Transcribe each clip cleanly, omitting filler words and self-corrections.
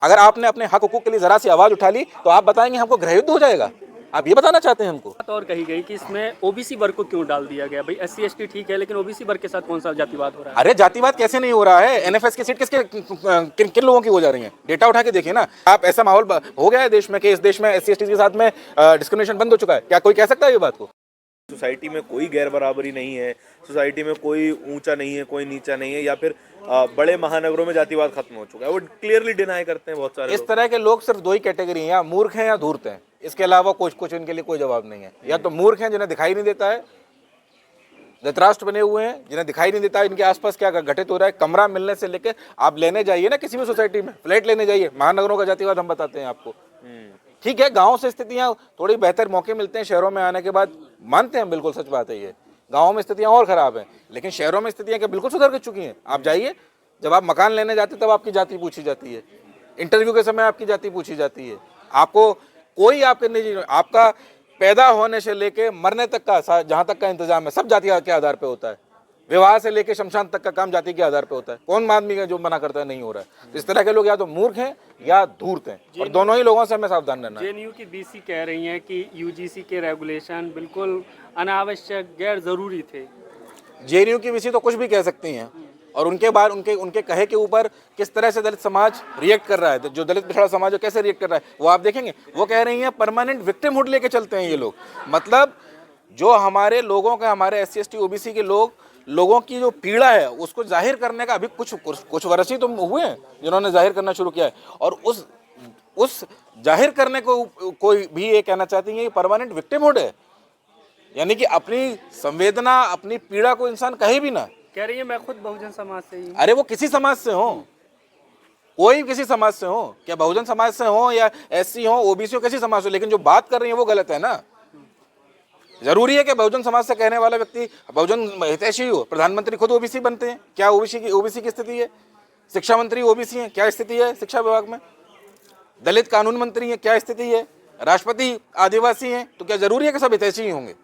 अगर आपने अपने हक हुकूक के लिए जरा सी आवाज उठा ली तो आप बताएंगे हमको गृह युद्ध हो जाएगा? आप ये बताना चाहते हैं हमको? बात और कही गई कि इसमें ओबीसी वर्ग को क्यों डाल दिया गया? भाई एससी एसटी ठीक है, लेकिन ओबीसी वर्ग के साथ कौन सा जातिवाद हो रहा है? अरे जातिवाद कैसे नहीं हो रहा है? एनएफएस की सीट किसके किन किन लोगों की हो जा रही है? डेटा उठा के देखिए ना आप। ऐसा माहौल हो गया है देश में कि इस देश में एससी एसटी के साथ में डिस्क्रिमिनेशन बंद हो चुका है। क्या कोई कह सकता है ये बात को? सोसाइटी में कोई गैर बराबरी नहीं है, सोसाइटी में कोई ऊंचा नहीं है, कोई नीचा नहीं है, या फिर बड़े महानगरों में जातिवाद खत्म हो चुका है। वो क्लियरली डिनाई करते हैं बहुत सारे इस तरह के लोग सिर्फ दो ही कैटेगरी हैं, या मूर्ख हैं या धूर्त हैं। इसके अलावा कुछ इनके लिए कोई जवाब नहीं है। या तो मूर्ख हैं जिन्हें दिखाई नहीं देता है, धृतराष्ट्र बने हुए हैं जिन्हें दिखाई नहीं देता इनके आसपास क्या घटित हो रहा है। कमरा मिलने से लेकर आप लेने जाइए ना किसी भी सोसाइटी में, फ्लैट लेने जाइए, महानगरों का जातिवाद हम बताते हैं आपको। ठीक है, गाँव से स्थितियाँ थोड़ी बेहतर मौके मिलते हैं, शहरों में आने के बाद मानते हैं, बिल्कुल सच बात है ये। गाँव में स्थितियाँ और खराब हैं, लेकिन शहरों में स्थितियाँ क्या बिल्कुल सुधर चुकी हैं? आप जाइए, जब आप मकान लेने जाते तब आपकी जाति पूछी जाती है, इंटरव्यू के समय आपकी जाति पूछी जाती है। आपको कोई आपके निजी, आपका पैदा होने से लेके मरने तक का जहाँ तक का इंतजाम है सब जाति के आधार पे होता है। विवाह से लेके शमशान तक का काम जाति के आधार पे होता है। कौन आदमी का जो मना करता है नहीं हो रहा है? तो इस तरह के लोग या तो मूर्ख हैं या धूर्त हैं, और दोनों ही लोगों से हमें सावधान रहना है। जेएनयू की बीसी कह रही हैं कि यूजीसी के रेगुलेशन बिल्कुल अनावश्यक गैर जरूरी थे। जेएनयू की विषय तो कुछ भी कह सकती हैं, और उनके बाद उनके कहे के ऊपर किस तरह से दलित समाज रिएक्ट कर रहा है, जो दलित पिछड़ा समाज है कैसे रिएक्ट कर रहा है वो आप देखेंगे। वो कह रही हैं परमानेंट विक्टिमहुड लेके चलते हैं ये लोग। मतलब जो हमारे लोगों का, हमारे एससी एसटी ओबीसी के लोगों की जो पीड़ा है उसको जाहिर करने का अभी कुछ वर्ष ही तो हुए हैं जिन्होंने जाहिर करना शुरू किया है, और उस जाहिर करने को कोई भी ये कहना चाहती है कि परमानेंट विक्टिमहुड है, यानी कि अपनी संवेदना, अपनी पीड़ा को इंसान कहे भी ना। कह रही है मैं खुद बहुजन समाज से ही हूं। अरे वो किसी समाज से हो, कोई किसी समाज से हो, क्या बहुजन समाज से हो या एससी हो, ओबीसी हो, किसी समाज से, लेकिन जो बात कर रही है वो गलत है ना। जरूरी है कि बहुजन समाज से कहने वाला व्यक्ति बहुजन हितैषी हो? प्रधानमंत्री खुद ओबीसी बनते हैं, क्या ओबीसी की स्थिति है? शिक्षा मंत्री ओबीसी हैं, क्या स्थिति है शिक्षा विभाग में? दलित कानून मंत्री हैं, क्या स्थिति है? राष्ट्रपति आदिवासी हैं, तो क्या जरूरी है कि सब हितैषी ही होंगे?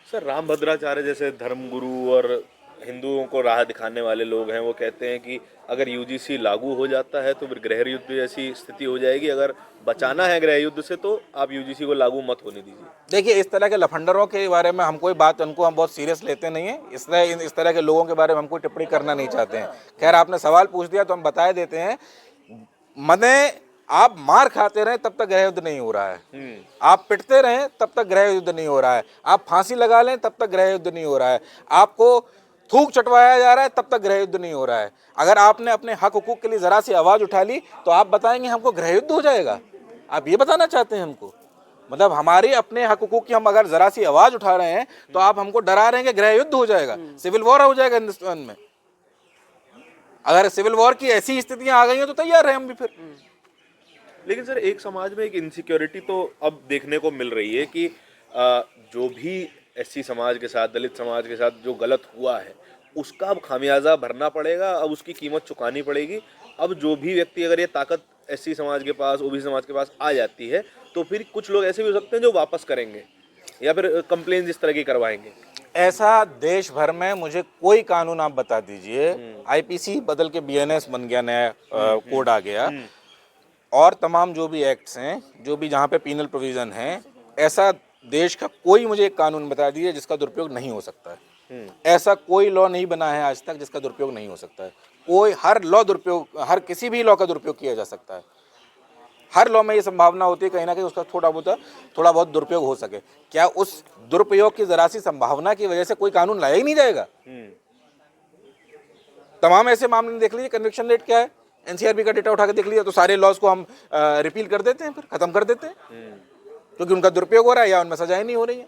सर, राम भद्राचार्य जैसे धर्मगुरु और हिंदुओं को राह दिखाने वाले लोग हैं, वो कहते हैं कि अगर यूजीसी लागू हो जाता है तो फिर गृह युद्ध जैसी स्थिति हो जाएगी। अगर बचाना है गृह युद्ध से तो आप यूजीसी को लागू मत होने दीजिए। देखिए, इस तरह के लफंडरों के बारे में हम कोई बात, उनको हम बहुत सीरियस लेते नहीं हैं। इस तरह के लोगों के बारे में हम कोई टिप्पणी करना नहीं चाहते हैं। खैर, आपने सवाल पूछ दिया तो हम बता देते हैं। मने आप मार खाते रहे तब तक गृह युद्ध नहीं हो रहा है, आप पिटते रहे तब तक गृह युद्ध नहीं हो रहा है, आप फांसी लगा लें तब तक गृह युद्ध नहीं हो रहा है, आपको थूक चटवाया जा रहा है तब तक गृह युद्ध नहीं हो रहा है। अगर आपने अपने हक हुकूक के लिए जरा सी आवाज उठा ली तो आप बताएंगे हमको गृह युद्ध हो जाएगा? आप ये बताना चाहते हैं हमको? मतलब हमारे अपने हक हुकूक की हम अगर जरा सी आवाज उठा रहे हैं तो आप हमको डरा रहे हैं कि गृह युद्ध हो जाएगा, सिविल वॉर हो जाएगा हिंदुस्तान में। अगर सिविल वॉर की ऐसी स्थितियां आ गई हैं तो तैयार है हम भी फिर। लेकिन सर, एक समाज में एक इनसिक्योरिटी तो अब देखने को मिल रही है कि जो भी एससी समाज के साथ, दलित समाज के साथ जो गलत हुआ है उसका अब खामियाजा भरना पड़ेगा, अब उसकी कीमत चुकानी पड़ेगी। अब जो भी व्यक्ति, अगर ये ताकत एससी समाज के पास, ओबीसी समाज के पास आ जाती है तो फिर कुछ लोग ऐसे भी हो सकते हैं जो वापस करेंगे या फिर कंप्लेन इस तरह की करवाएंगे। ऐसा देश भर में मुझे कोई कानून आप बता दीजिए। आईपीसी बदल के बीएनएस बन गया, नया कोड आ गया, और तमाम जो भी एक्ट्स हैं, जो भी जहाँ पे पीनल प्रोविजन है, ऐसा देश का कोई मुझे एक कानून बता दीजिए जिसका दुरुपयोग नहीं हो सकता है। ऐसा कोई लॉ नहीं बना है आज तक जिसका दुरुपयोग नहीं हो सकता है। हर लॉ दुरुपयोग, हर किसी भी लॉ का दुरुपयोग किया जा सकता है। हर लॉ में ये संभावना होती है कहीं ना कहीं उसका थोड़ा बहुत दुरुपयोग हो सके। क्या उस दुरुपयोग की जरा सी संभावना की वजह से कोई कानून लाया ही नहीं जाएगा? तमाम ऐसे मामले देख लीजिए, कन्विक्शन रेट क्या है, एनसीआरबी का डेटा उठा के देख लिया तो सारे लॉज को हम रिपील कर देते हैं, फिर खत्म कर देते हैं, क्योंकि उनका दुरुपयोग हो रहा है या उनमें सजाएं नहीं हो रही है।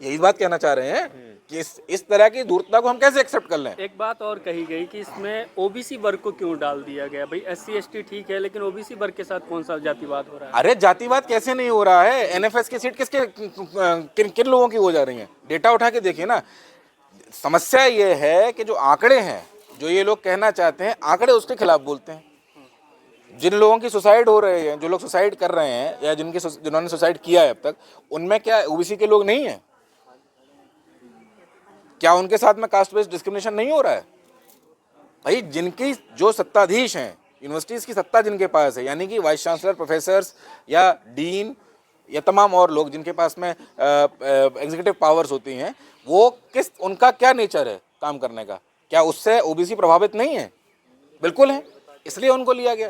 यही बात कहना चाह रहे हैं कि इस तरह की धूर्तता को हम कैसे एक्सेप्ट कर लें। एक बात और कही गई कि इसमें ओबीसी वर्ग को क्यों डाल दिया गया? भाई एससी एसटी ठीक है, लेकिन ओबीसी वर्ग के साथ कौन सा जातिवाद हो रहा है? अरे जातिवाद कैसे नहीं हो रहा है? एनएफएस की सीट किन लोगों की हो जा रही है? डेटा उठा के देखिए ना। समस्या ये है कि जो आंकड़े हैं, जो ये लोग कहना चाहते हैं, आंकड़े उसके खिलाफ बोलते हैं। जिन लोगों की सुसाइड हो रहे हैं, जो लोग सुसाइड कर रहे हैं या जिन्होंने सुसाइड किया है अब तक, उनमें क्या ओबीसी के लोग नहीं हैं? क्या उनके साथ में कास्ट बेस्ड डिस्क्रिमिनेशन नहीं हो रहा है? भाई, जिनकी जो सत्ताधीश हैं, यूनिवर्सिटीज़ की सत्ता जिनके पास है, यानी कि वाइस चांसलर, प्रोफेसर्स या डीन या तमाम और लोग जिनके पास में एग्जीक्यूटिव पावर्स होती हैं, वो उनका क्या नेचर है काम करने का? क्या उससे ओबीसी प्रभावित नहीं है? बिल्कुल है, इसलिए उनको लिया गया।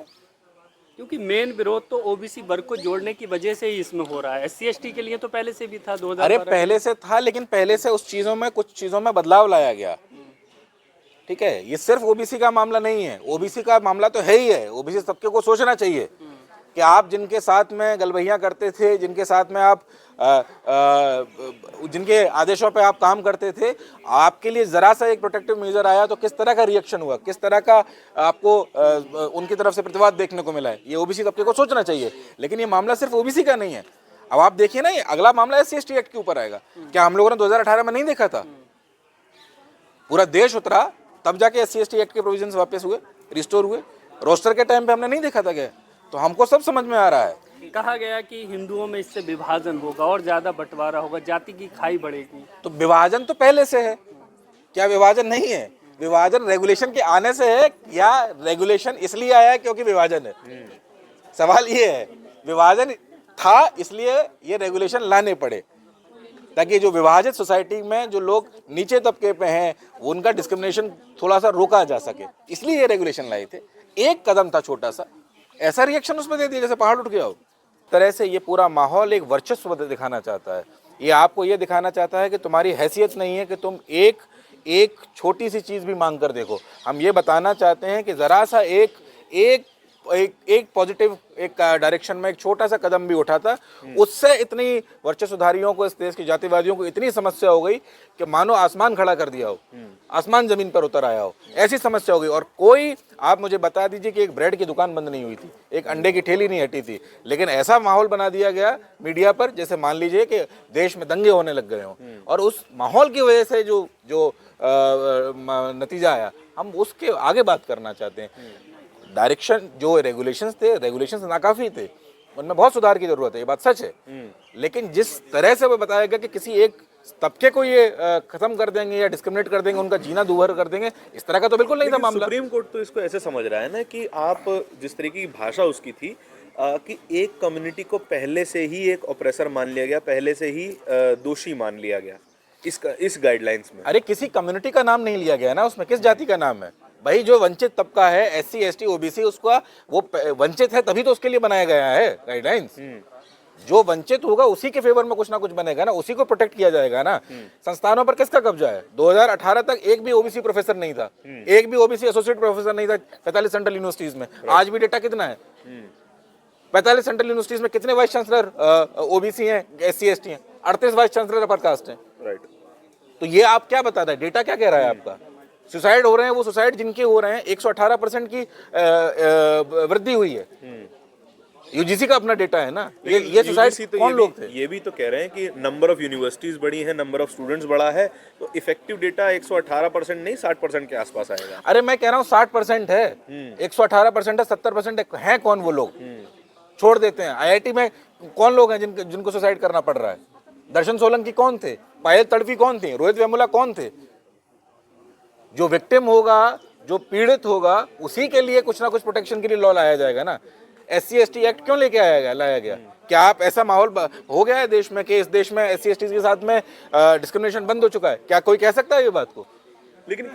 क्योंकि मेन विरोध तो ओबीसी वर्ग को जोड़ने की वजह से ही इसमें हो रहा है। एससी एसटी के लिए तो पहले से भी था 2012। अरे पहले से था, लेकिन पहले से उस चीज़ों में कुछ चीज़ों में बदलाव लाया गया। ठीक है, ये सिर्फ ओबीसी का मामला नहीं है, ओबीसी का मामला तो है ही है। ओबीसी सबके को सोचना चाहिए कि आप जिनके साथ में गलबहियाँ करते थे, जिनके साथ में आप जिनके आदेशों पे आप काम करते थे, आपके लिए ज़रा सा एक प्रोटेक्टिव मेजर आया तो किस तरह का रिएक्शन हुआ, किस तरह का आपको उनकी तरफ से प्रतिवाद देखने को मिला है, ये ओबीसी तबके को सोचना चाहिए। लेकिन ये मामला सिर्फ ओबीसी का नहीं है। अब आप देखिए ना, ये अगला मामला एससी एसटी एक्ट के ऊपर आएगा। क्या हम लोगों ने 2018 में नहीं देखा था? पूरा देश उतरा, तब जाके एससी एसटी एक्ट के प्रोविजंस वापस हुए, रिस्टोर हुए। रोस्टर के टाइम पे हमने नहीं देखा था क्या? तो हमको सब समझ में आ रहा है। कहा गया कि हिंदुओं में इससे विभाजन होगा और ज़्यादा बंटवारा होगा, जाति की खाई बढ़ेगी। तो विभाजन तो पहले से है, क्या विभाजन नहीं है? विभाजन रेगुलेशन के आने से है, या रेगुलेशन इसलिए आया है क्योंकि विभाजन है? सवाल ये है, विभाजन था इसलिए ये रेगुलेशन लाने पड़े, ताकि जो विभाजित सोसाइटी में जो लोग नीचे तबके पे हैं उनका डिस्क्रिमिनेशन थोड़ा सा रोका जा सके, इसलिए ये रेगुलेशन लाए थे। एक कदम था छोटा सा, ऐसा रिएक्शन उसमें दे दिया जैसे पहाड़ उठ गया हो। तरह से ये पूरा माहौल एक वर्चस्व दिखाना चाहता है। ये आपको ये दिखाना चाहता है कि तुम्हारी हैसियत नहीं है कि तुम एक छोटी सी चीज़ भी मांग कर देखो। हम ये बताना चाहते हैं कि ज़रा सा एक पॉजिटिव एक डायरेक्शन में एक छोटा सा कदम भी उठाता, उससे इतनी वर्चस्वधारियों को, इस देश के जातिवादियों को इतनी समस्या हो गई कि मानो आसमान खड़ा कर दिया हो, आसमान जमीन पर उतर आया हो, ऐसी समस्या हो गई। और कोई, आप मुझे बता दीजिए कि एक ब्रेड की दुकान बंद नहीं हुई थी, एक अंडे की ठेली नहीं हटी थी, लेकिन ऐसा माहौल बना दिया गया मीडिया पर जैसे मान लीजिए कि देश में दंगे होने लग गए हों। और उस माहौल की वजह से जो नतीजा आया, हम उसके आगे बात करना चाहते हैं। डायरेक्शन जो रेगुलेशंस थे, रेगुलेशंस नाकाफी थे, उनमें बहुत सुधार की जरूरत है, ये बात सच है। लेकिन जिस तरह से वो बताया गया कि किसी एक तबके को ये खत्म कर देंगे या डिस्क्रिमिनेट कर देंगे, उनका जीना दूभर कर देंगे, इस तरह का तो बिल्कुल नहीं था मामला। सुप्रीम कोर्ट तो इसको ऐसे समझ रहा है ना कि आप जिस तरीके की भाषा उसकी थी कि एक कम्युनिटी को पहले से ही एक ऑपरेसर मान लिया गया, पहले से ही दोषी मान लिया गया इस गाइडलाइंस में। अरे किसी कम्युनिटी का नाम नहीं लिया गया ना, उसमें किस जाति का नाम है भाई? जो वंचित तबका है, एससी एसटी ओबीसी, उसका वो वंचित है तभी तो उसके लिए बनाया गया है गाइडलाइंस। जो वंचित होगा उसी के फेवर में कुछ ना कुछ बनेगा ना, उसी को प्रोटेक्ट किया जाएगा ना। संस्थानों पर किसका कब्जा है? 2018 तक एक भी ओबीसी प्रोफेसर नहीं था, एक भी ओबीसी एसोसिएट प्रोफेसर नहीं था 45 सेंट्रल यूनिवर्सिटीज में। आज भी डेटा कितना है? 45 सेंट्रल यूनिवर्सिटीज में कितने वाइस चांसलर ओबीसी हैं, एससी एसटी हैं? 38 वाइस चांसलर अपर कास्ट हैं। राइट। तो ये आप क्या बताता है, डेटा क्या कह रहा है आपका? सुसाइड हो रहे हैं, वो सुसाइड जिनके हो रहे हैं, 118% की वृद्धि हुई है। यूजीसी का अपना डेटा है ना। ये सुसाइड तो कौन लोग थे? ये भी तो कह रहे हैं कि नंबर ऑफ यूनिवर्सिटीज बढ़ी है, नंबर ऑफ स्टूडेंट्स बढ़ा है, तो इफेक्टिव डेटा 118% नहीं 60% के आसपास आएगा। अरे मैं कह रहा हूँ 60% है, 118% है, 70% है कौन वो लोग? छोड़ देते हैं। आईआईटी में कौन लोग हैं जिनको सुसाइड करना पड़ रहा है? दर्शन सोलंकी कौन थे? पायल तड़वी कौन थे? रोहित वेमुला कौन थे? जो विक्टिम होगा, जो पीड़ित होगा, उसी के लिए कुछ ना कुछ प्रोटेक्शन के लिए लॉ लाया जाएगा ना। एससी एसटी एक्ट क्यों लेके लाया गया? क्या आप ऐसा माहौल हो गया है देश में कि इस देश में एससी एसटी के साथ में डिस्क्रिमिनेशन बंद हो चुका है? क्या कोई कह सकता है ये बात को? लेकिन